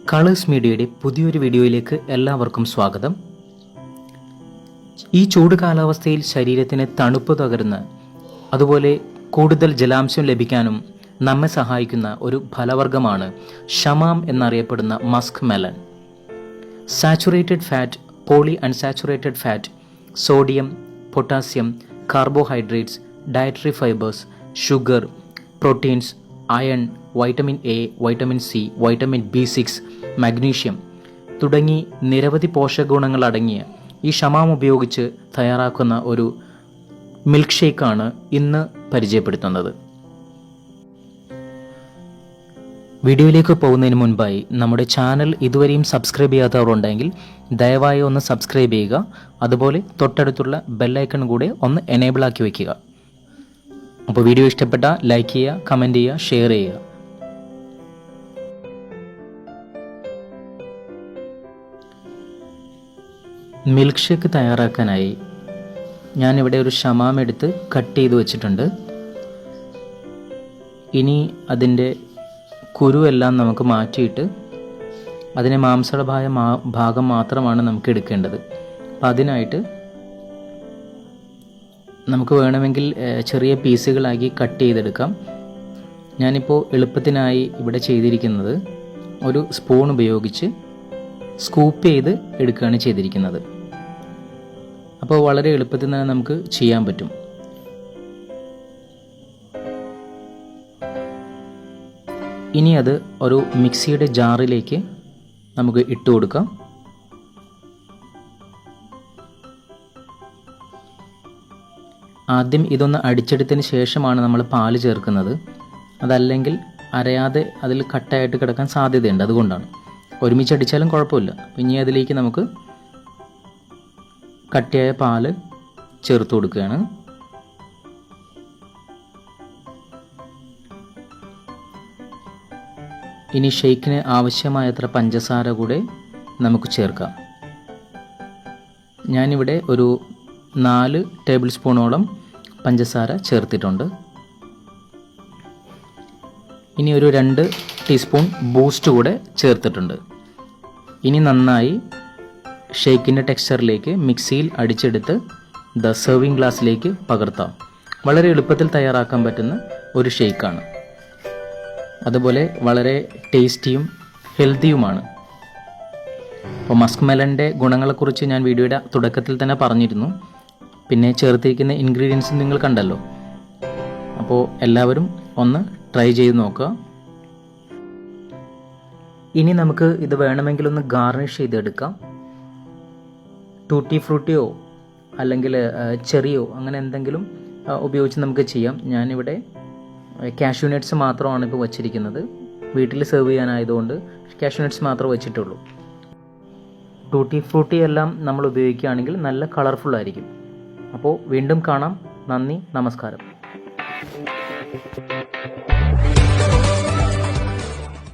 Colours മീഡിയയുടെ പുതിയൊരു വീഡിയോയിലേക്ക് എല്ലാവർക്കും സ്വാഗതം. ഈ ചൂട് കാലാവസ്ഥയിൽ ശരീരത്തിന് തണുപ്പ് പകരുന്ന, അതുപോലെ കൂടുതൽ ജലാംശം ലഭിക്കാനും നമ്മെ സഹായിക്കുന്ന ഒരു ഫലവർഗ്ഗമാണ് ഷമാം എന്നറിയപ്പെടുന്ന musk melon. Saturated fat, polyunsaturated fat, sodium, potassium, carbohydrates, dietary fibres, sugar, proteins, iron, vitamin A, vitamin C, vitamin B6, magnesium തുടങ്ങി നിരവധി പോഷകഗുണങ്ങൾ അടങ്ങിയ ഈ ഷമാം ഉപയോഗിച്ച് തയ്യാറാക്കുന്ന ഒരു മിൽക്ക് ഷേക്കാണ് ഇന്ന് പരിചയപ്പെടുത്തുന്നത്. വീഡിയോയിലേക്ക് പോകുന്നതിന് മുൻപായി നമ്മുടെ ചാനൽ ഇതുവരെയും സബ്സ്ക്രൈബ് ചെയ്യാത്തവർ ഉണ്ടെങ്കിൽ ദയവായി ഒന്ന് സബ്സ്ക്രൈബ് ചെയ്യുക. അതുപോലെ തൊട്ടടുത്തുള്ള ബെല്ലൈക്കൺ കൂടെ ഒന്ന് എനേബിൾ ആക്കി വയ്ക്കുക. അപ്പോൾ വീഡിയോ ഇഷ്ടപ്പെട്ട ലൈക്ക് ചെയ്യുക, കമൻറ്റ് ചെയ്യുക, ഷെയർ ചെയ്യുക. മിൽക്ക് ഷേക്ക് തയ്യാറാക്കാനായി ഞാനിവിടെ ഒരു ഷമാം എടുത്ത് കട്ട് ചെയ്ത് വെച്ചിട്ടുണ്ട്. ഇനി അതിൻ്റെ കുരുവെല്ലാം നമുക്ക് മാറ്റിയിട്ട് അതിനെ മാംസളമായ ഭാഗം മാത്രമാണ് നമുക്ക് എടുക്കേണ്ടത്. അപ്പം അതിനായിട്ട് നമുക്ക് വേണമെങ്കിൽ ചെറിയ പീസുകളാക്കി കട്ട് ചെയ്തെടുക്കാം. ഞാനിപ്പോൾ എളുപ്പത്തിനായി ഇവിടെ ചെയ്തിരിക്കുന്നത് ഒരു സ്പൂൺ ഉപയോഗിച്ച് സ്കൂപ്പ് ചെയ്ത് എടുക്കുകയാണ് ചെയ്തിരിക്കുന്നത്. അപ്പോൾ വളരെ എളുപ്പത്തിൽ തന്നെ നമുക്ക് ചെയ്യാൻ പറ്റും. ഇനി അത് ഒരു മിക്സിയുടെ ജാറിലേക്ക് നമുക്ക് ഇട്ട് കൊടുക്കാം. ആദ്യം ഇതൊന്ന് അടിച്ചെടുത്തതിന് ശേഷമാണ് നമ്മൾ പാല് ചേർക്കുന്നത്. അതല്ലെങ്കിൽ അരയാതെ അതിൽ കട്ടയായിട്ട് കിടക്കാൻ സാധ്യതയുണ്ട്. അതുകൊണ്ടാണ് ഒരുമിച്ച് അടിച്ചാലും കുഴപ്പമില്ല. ഇനി അതിലേക്ക് നമുക്ക് കട്ടിയായ പാല് ചേർത്ത് കൊടുക്കുകയാണ്. ഇനി ഷേക്കിന് ആവശ്യമായത്ര പഞ്ചസാര കൂടെ നമുക്ക് ചേർക്കാം. ഞാനിവിടെ ഒരു 4 ടേബിൾ സ്പൂണോളം പഞ്ചസാര ചേർത്തിട്ടുണ്ട്. ഇനി ഒരു 2 ടീസ്പൂൺ ബൂസ്റ്റ് കൂടെ ചേർത്തിട്ടുണ്ട്. ഇനി നന്നായി ഷേക്കിൻ്റെ ടെക്സ്ചറിലേക്ക് മിക്സിയിൽ അടിച്ചെടുത്ത് സെർവിങ് ഗ്ലാസ്സിലേക്ക് പകർത്താം. വളരെ എളുപ്പത്തിൽ തയ്യാറാക്കാൻ പറ്റുന്ന ഒരു ഷേക്കാണ്. അതുപോലെ വളരെ ടേസ്റ്റിയും ഹെൽത്തിയുമാണ്. അപ്പോൾ മസ്ക് മെലൻ്റെ ഗുണങ്ങളെക്കുറിച്ച് ഞാൻ വീഡിയോയുടെ തുടക്കത്തിൽ തന്നെ പറഞ്ഞിരുന്നു. പിന്നെ ചേർത്തിരിക്കുന്ന ഇൻഗ്രീഡിയൻസ് നിങ്ങൾ കണ്ടല്ലോ. അപ്പോൾ എല്ലാവരും ഒന്ന് ട്രൈ ചെയ്ത് നോക്കുക. ഇനി നമുക്ക് ഇത് വേണമെങ്കിൽ ഒന്ന് ഗാർണിഷ് ചെയ്തെടുക്കാം. ടൂട്ടി ഫ്രൂട്ടിയോ അല്ലെങ്കിൽ ചെറിയോ അങ്ങനെ എന്തെങ്കിലും ഉപയോഗിച്ച് നമുക്ക് ചെയ്യാം. ഞാനിവിടെ കാഷ്യൂ നട്ട്സ് മാത്രമാണ് ഇപ്പോൾ വച്ചിരിക്കുന്നത്. വീട്ടിൽ സെർവ് ചെയ്യാനായതുകൊണ്ട് കാഷ്യൂ നട്ട്സ് മാത്രമേ വെച്ചിട്ടുള്ളൂ. ടൂട്ടി ഫ്രൂട്ടി എല്ലാം നമ്മൾ ഉപയോഗിക്കുകയാണെങ്കിൽ നല്ല കളർഫുൾ ആയിരിക്കും. അപ്പോൾ വീണ്ടും കാണാം. നന്ദി, നമസ്കാരം.